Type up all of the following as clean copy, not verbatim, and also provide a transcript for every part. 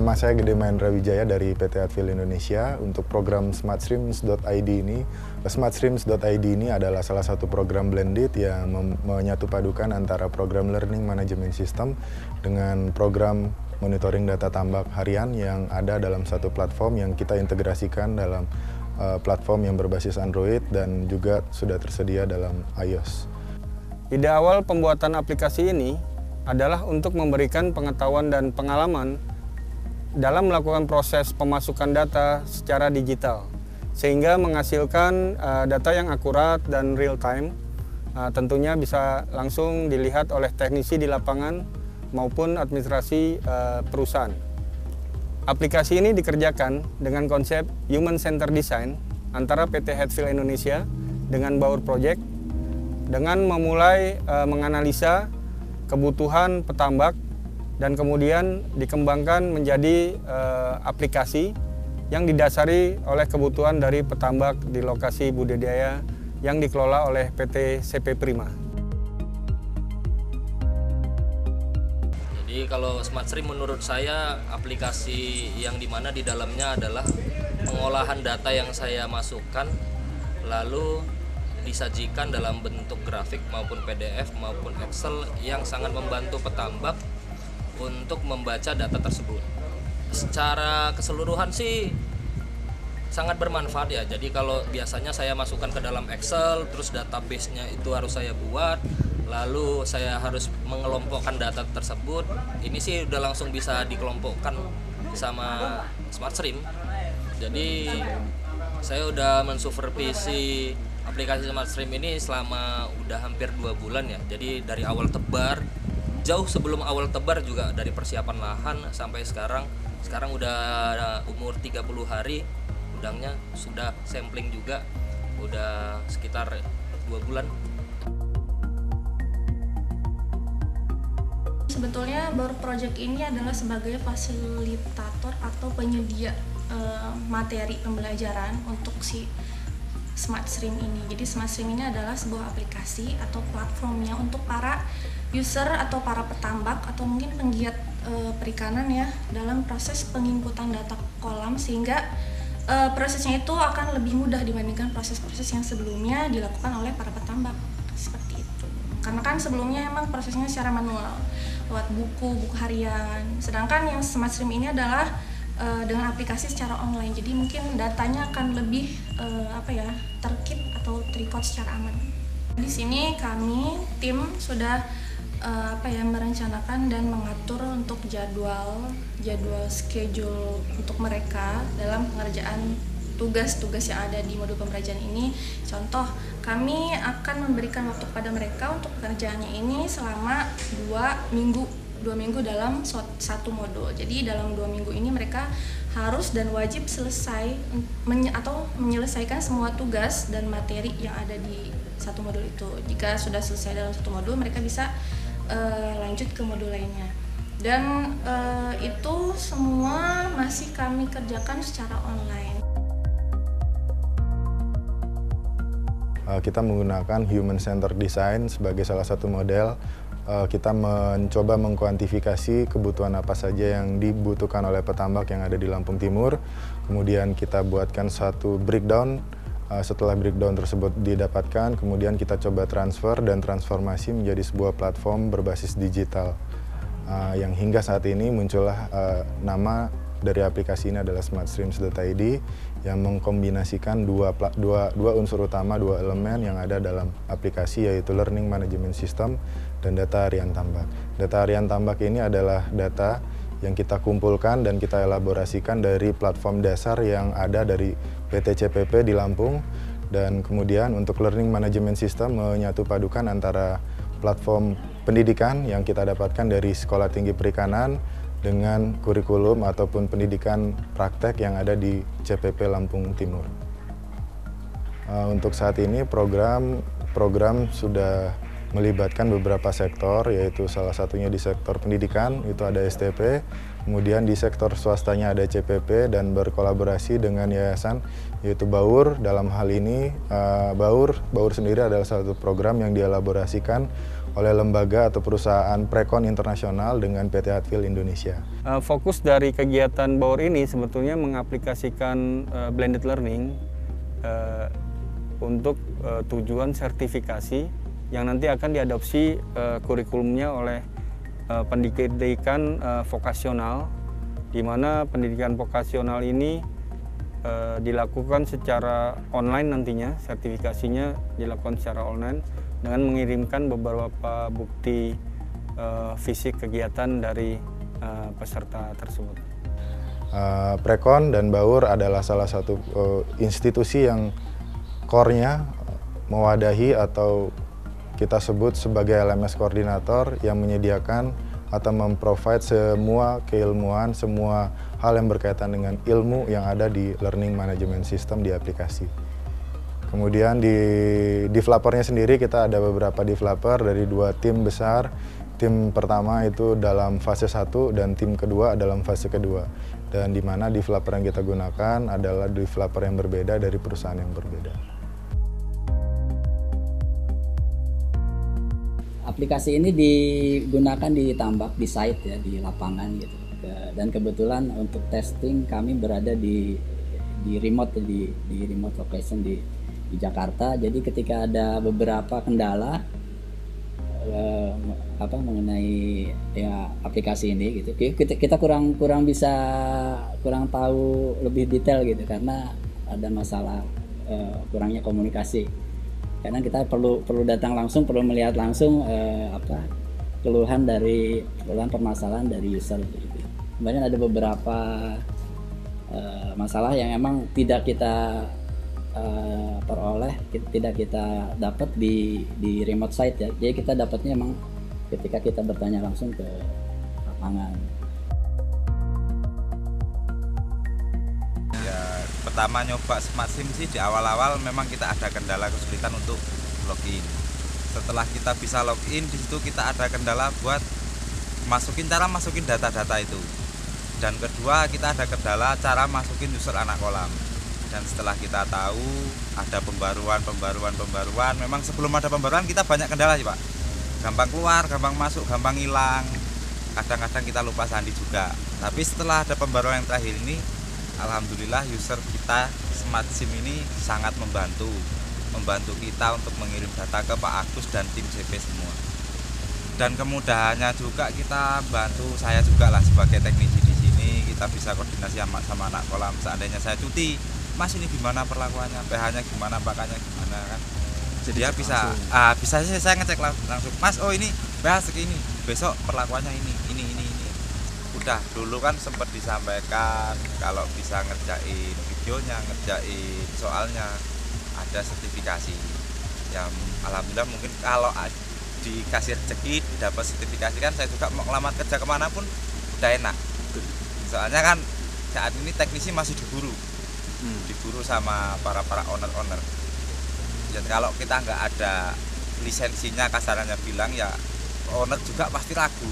Nama saya Gede Mahendra Wijaya dari PT Advil Indonesia. Untuk program smartstreams.id ini, smartstreams.id ini adalah salah satu program blended yang menyatupadukan antara program Learning Management System dengan program monitoring data tambak harian yang ada dalam satu platform yang kita integrasikan dalam platform yang berbasis Android dan juga sudah tersedia dalam iOS. Ide awal pembuatan aplikasi ini adalah untuk memberikan pengetahuan dan pengalaman dalam melakukan proses pemasukan data secara digital, sehingga menghasilkan data yang akurat dan real time, tentunya bisa langsung dilihat oleh teknisi di lapangan maupun administrasi perusahaan. Aplikasi ini dikerjakan dengan konsep Human Centered Design antara PT Advil Indonesia dengan Baur Project, dengan memulai menganalisa kebutuhan petambak dan kemudian dikembangkan menjadi aplikasi yang didasari oleh kebutuhan dari petambak di lokasi budidaya yang dikelola oleh PT CP Prima. Jadi kalau SmartStream menurut saya aplikasi yang dimana di dalamnya adalah pengolahan data yang saya masukkan lalu disajikan dalam bentuk grafik maupun PDF maupun Excel yang sangat membantu petambak untuk membaca data tersebut. Secara keseluruhan sih sangat bermanfaat ya. Jadi kalau biasanya saya masukkan ke dalam Excel, terus database-nya itu harus saya buat, lalu saya harus mengelompokkan data tersebut. Ini sih udah langsung bisa dikelompokkan sama SmartStream. Jadi saya udah mensupervisi aplikasi SmartStream ini selama udah hampir 2 bulan ya. Jadi dari awal tebar, jauh sebelum awal tebar juga, dari persiapan lahan sampai sekarang udah umur 30 hari, udangnya sudah sampling juga, udah sekitar 2 bulan. Sebetulnya Baur Project ini adalah sebagai fasilitator atau penyedia materi pembelajaran untuk si SmartStream ini. Jadi SmartStream ini adalah sebuah aplikasi atau platformnya untuk para user atau para petambak atau mungkin penggiat perikanan ya dalam proses penginputan data kolam, sehingga prosesnya itu akan lebih mudah dibandingkan proses-proses yang sebelumnya dilakukan oleh para petambak seperti itu. Karena kan sebelumnya emang prosesnya secara manual lewat buku harian. Sedangkan yang SmartStream ini adalah dengan aplikasi secara online, jadi mungkin datanya akan lebih terkeep atau terrecord secara aman. Di sini kami tim sudah merencanakan dan mengatur untuk jadwal schedule untuk mereka dalam pengerjaan tugas-tugas yang ada di modul pembelajaran ini. Contoh, kami akan memberikan waktu kepada mereka untuk pekerjaannya ini selama 2 minggu dalam satu modul. Jadi dalam 2 minggu ini mereka harus dan wajib selesai atau menyelesaikan semua tugas dan materi yang ada di satu modul itu. Jika sudah selesai dalam satu modul, mereka bisa lanjut ke modul lainnya. Dan itu semua masih kami kerjakan secara online. Kita menggunakan Human Centered Design sebagai salah satu model. Kita mencoba mengkuantifikasi kebutuhan apa saja yang dibutuhkan oleh petambak yang ada di Lampung Timur. Kemudian kita buatkan satu breakdown. Setelah breakdown tersebut didapatkan, kemudian kita coba transfer dan transformasi menjadi sebuah platform berbasis digital. Yang hingga saat ini muncullah nama dari aplikasi ini adalah smartstreams.id yang mengkombinasikan dua unsur utama, 2 elemen yang ada dalam aplikasi, yaitu Learning Management System dan data harian tambak. Data harian tambak ini adalah data yang kita kumpulkan dan kita elaborasikan dari platform dasar yang ada dari PT CPP di Lampung, dan kemudian untuk Learning Management System menyatupadukan antara platform pendidikan yang kita dapatkan dari Sekolah Tinggi Perikanan dengan kurikulum ataupun pendidikan praktek yang ada di CPP Lampung Timur. Untuk saat ini program sudah melibatkan beberapa sektor, yaitu salah satunya di sektor pendidikan, itu ada STP, kemudian di sektor swastanya ada CPP, dan berkolaborasi dengan yayasan, yaitu BAUR. Dalam hal ini, BAUR sendiri adalah salah satu program yang dielaborasikan oleh lembaga atau perusahaan Prekon internasional dengan PT Hatfield Indonesia. Fokus dari kegiatan BAUR ini sebetulnya mengaplikasikan blended learning untuk tujuan sertifikasi yang nanti akan diadopsi kurikulumnya oleh pendidikan vokasional, di mana pendidikan vokasional ini dilakukan secara online nantinya, sertifikasinya dilakukan secara online dengan mengirimkan beberapa bukti fisik kegiatan dari peserta tersebut. Prekon dan BAUR adalah salah satu institusi yang core-nya mewadahi atau kita sebut sebagai LMS koordinator yang menyediakan atau memprovide semua keilmuan, semua hal yang berkaitan dengan ilmu yang ada di learning management system di aplikasi. Kemudian di developernya sendiri kita ada beberapa developer dari 2 tim besar. Tim pertama itu dalam fase 1 dan tim kedua dalam fase kedua. Dan di mana developer yang kita gunakan adalah developer yang berbeda dari perusahaan yang berbeda. Aplikasi ini digunakan di tambak, di site ya, di lapangan gitu. Dan kebetulan untuk testing kami berada di remote, di remote location di Jakarta. Jadi ketika ada beberapa kendala mengenai ya aplikasi ini gitu, kita kurang tahu lebih detail gitu karena ada masalah kurangnya komunikasi. Karena kita perlu datang langsung, perlu melihat langsung keluhan permasalahan dari user gitu. Kemudian ada beberapa masalah yang emang tidak kita tidak kita dapat di remote site ya. Jadi kita dapatnya emang ketika kita bertanya langsung ke lapangan. Pertama nyoba Smart SIM sih di awal-awal memang kita ada kendala kesulitan untuk login. Setelah kita bisa login, di situ kita ada kendala buat masukin data-data itu. Dan kedua kita ada kendala cara masukin user anak kolam. Dan setelah kita tahu ada pembaruan, memang sebelum ada pembaruan kita banyak kendala sih Pak. Gampang keluar, gampang masuk, gampang hilang. Kadang-kadang kita lupa sandi juga. Tapi setelah ada pembaruan yang terakhir ini, alhamdulillah user kita Smart SIM ini sangat membantu kita untuk mengirim data ke Pak Agus dan tim CP semua. Dan kemudahannya juga kita bantu, saya juga lah sebagai teknisi di sini, kita bisa koordinasi sama anak kolam. Seandainya saya cuti, Mas ini gimana perlakuannya, pH-nya gimana, pakannya gimana kan. Jadi ya bisa saya ngecek langsung, Mas ini pH segini, besok perlakuannya ini. Udah dulu kan sempat disampaikan kalau bisa ngerjain videonya, ngerjain soalnya, ada sertifikasi. Ya alhamdulillah mungkin kalau dikasih rezeki dapat sertifikasi kan saya juga mau ngelamar kerja kemanapun udah enak. Soalnya kan saat ini teknisi masih diburu sama para owner. Jadi kalau kita nggak ada lisensinya, kasarannya bilang ya owner juga pasti ragu.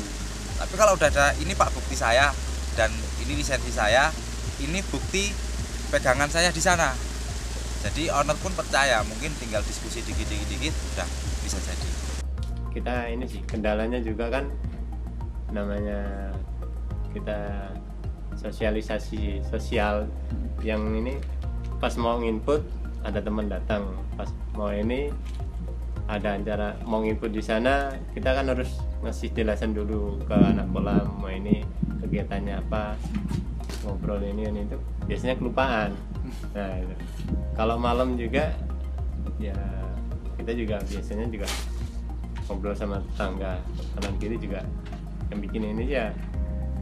Tapi kalau udah ada ini Pak bukti saya dan ini lisensi saya, ini bukti pegangan saya di sana. Jadi owner pun percaya, mungkin tinggal diskusi dikit udah bisa jadi. Kita ini sih kendalanya juga kan namanya kita sosialisasi sosial yang ini pas mau nginput ada teman datang, pas mau ini ada acara mau nginput di sana kita kan harus ngasih jelasan dulu ke anak kolam mau ini kegiatannya apa, ngobrol ini itu biasanya kelupaan. Nah itu. Kalau malam juga ya kita juga biasanya juga ngobrol sama tetangga kanan kiri juga yang bikin ini ya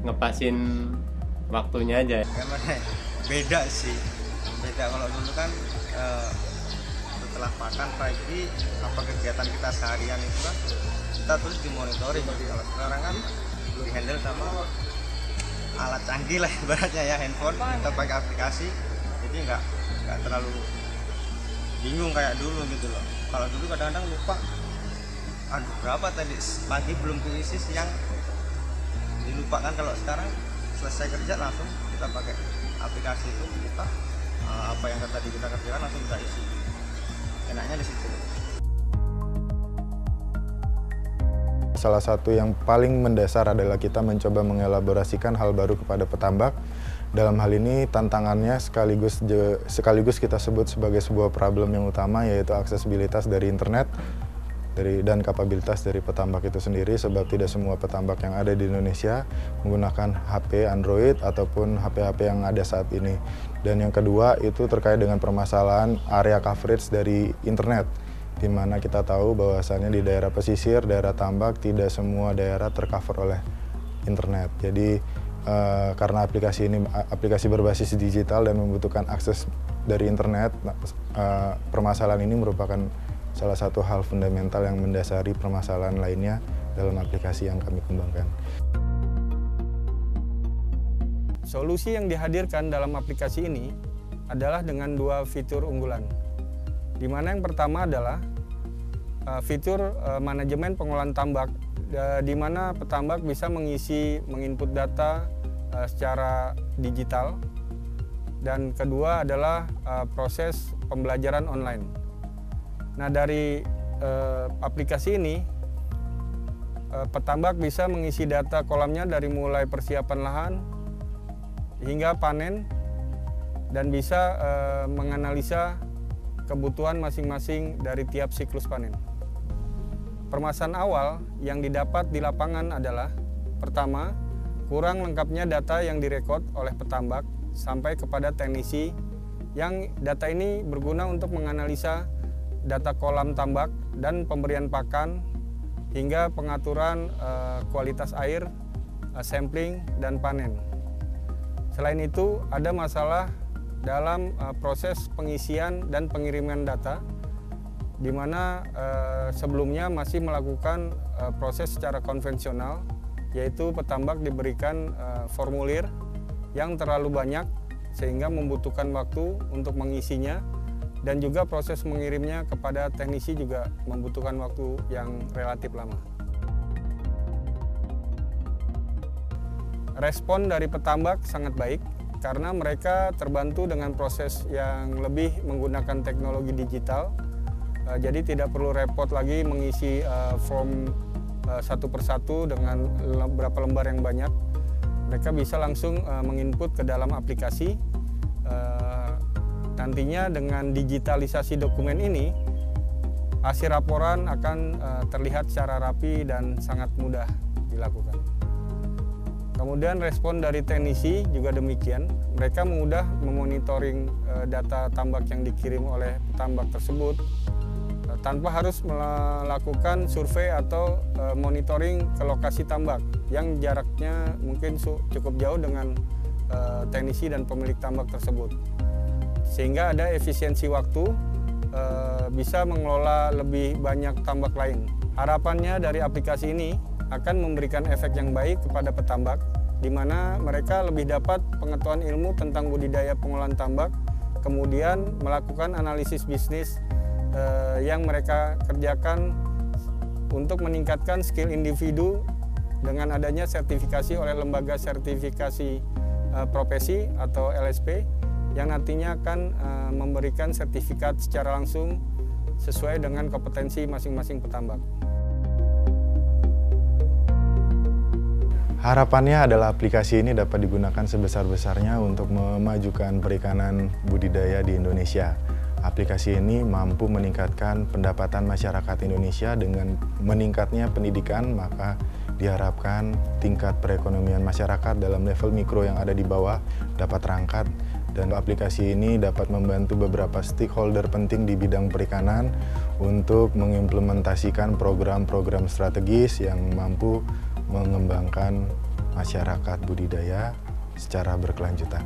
ngepasin waktunya aja. Beda sih, beda kalau dulu kan setelah makan pagi apa kegiatan kita seharian itu kan kita terus dimonitoring. Kalau sekarang kan dihandle sama alat canggih lah ibaratnya ya, handphone kita pakai aplikasi, jadi nggak terlalu bingung kayak dulu gitu loh. Kalau dulu kadang-kadang lupa aduh berapa tadi pagi belum keisi, siang dilupakan. Kalau sekarang selesai kerja langsung kita pakai aplikasi itu, kita apa yang tadi kita kerjakan langsung kita isi. Enaknya di situ. Salah satu yang paling mendasar adalah kita mencoba mengelaborasikan hal baru kepada petambak. Dalam hal ini tantangannya sekaligus kita sebut sebagai sebuah problem yang utama, yaitu aksesibilitas dari internet dan kapabilitas dari petambak itu sendiri, sebab tidak semua petambak yang ada di Indonesia menggunakan HP Android ataupun HP-HP yang ada saat ini. Dan yang kedua itu terkait dengan permasalahan area coverage dari internet, di mana kita tahu bahwasannya di daerah pesisir, daerah tambak, tidak semua daerah tercover oleh internet. Jadi karena aplikasi ini aplikasi berbasis digital dan membutuhkan akses dari internet, permasalahan ini merupakan salah satu hal fundamental yang mendasari permasalahan lainnya dalam aplikasi yang kami kembangkan. Solusi yang dihadirkan dalam aplikasi ini adalah dengan dua fitur unggulan, di mana yang pertama adalah fitur manajemen pengolahan tambak, di mana petambak bisa menginput data secara digital, dan kedua adalah proses pembelajaran online. Nah, dari aplikasi ini petambak bisa mengisi data kolamnya dari mulai persiapan lahan hingga panen, dan bisa menganalisa kebutuhan masing-masing dari tiap siklus panen. Permasalahan awal yang didapat di lapangan adalah, pertama, kurang lengkapnya data yang direkod oleh petambak sampai kepada teknisi, yang data ini berguna untuk menganalisa data kolam tambak dan pemberian pakan hingga pengaturan kualitas air, sampling, dan panen. Selain itu, ada masalah dalam proses pengisian dan pengiriman data, di mana sebelumnya masih melakukan proses secara konvensional, yaitu petambak diberikan formulir yang terlalu banyak sehingga membutuhkan waktu untuk mengisinya, dan juga proses mengirimnya kepada teknisi juga membutuhkan waktu yang relatif lama. Respon dari petambak sangat baik karena mereka terbantu dengan proses yang lebih menggunakan teknologi digital. Jadi tidak perlu repot lagi mengisi form satu persatu dengan beberapa lembar yang banyak. Mereka bisa langsung menginput ke dalam aplikasi. Nantinya dengan digitalisasi dokumen ini, hasil laporan akan terlihat secara rapi dan sangat mudah dilakukan. Kemudian respon dari teknisi juga demikian. Mereka mudah memonitoring data tambak yang dikirim oleh petambak tersebut tanpa harus melakukan survei atau monitoring ke lokasi tambak yang jaraknya mungkin cukup jauh dengan teknisi dan pemilik tambak tersebut. Sehingga ada efisiensi waktu, bisa mengelola lebih banyak tambak lain. Harapannya dari aplikasi ini akan memberikan efek yang baik kepada petambak, di mana mereka lebih dapat pengetahuan ilmu tentang budidaya pengolahan tambak, kemudian melakukan analisis bisnis yang mereka kerjakan untuk meningkatkan skill individu dengan adanya sertifikasi oleh lembaga sertifikasi profesi atau LSP, yang nantinya akan memberikan sertifikat secara langsung sesuai dengan kompetensi masing-masing petambak. Harapannya adalah aplikasi ini dapat digunakan sebesar-besarnya untuk memajukan perikanan budidaya di Indonesia. Aplikasi ini mampu meningkatkan pendapatan masyarakat Indonesia dengan meningkatnya pendidikan, maka diharapkan tingkat perekonomian masyarakat dalam level mikro yang ada di bawah dapat terangkat. Dan aplikasi ini dapat membantu beberapa stakeholder penting di bidang perikanan untuk mengimplementasikan program-program strategis yang mampu mengembangkan masyarakat budidaya secara berkelanjutan.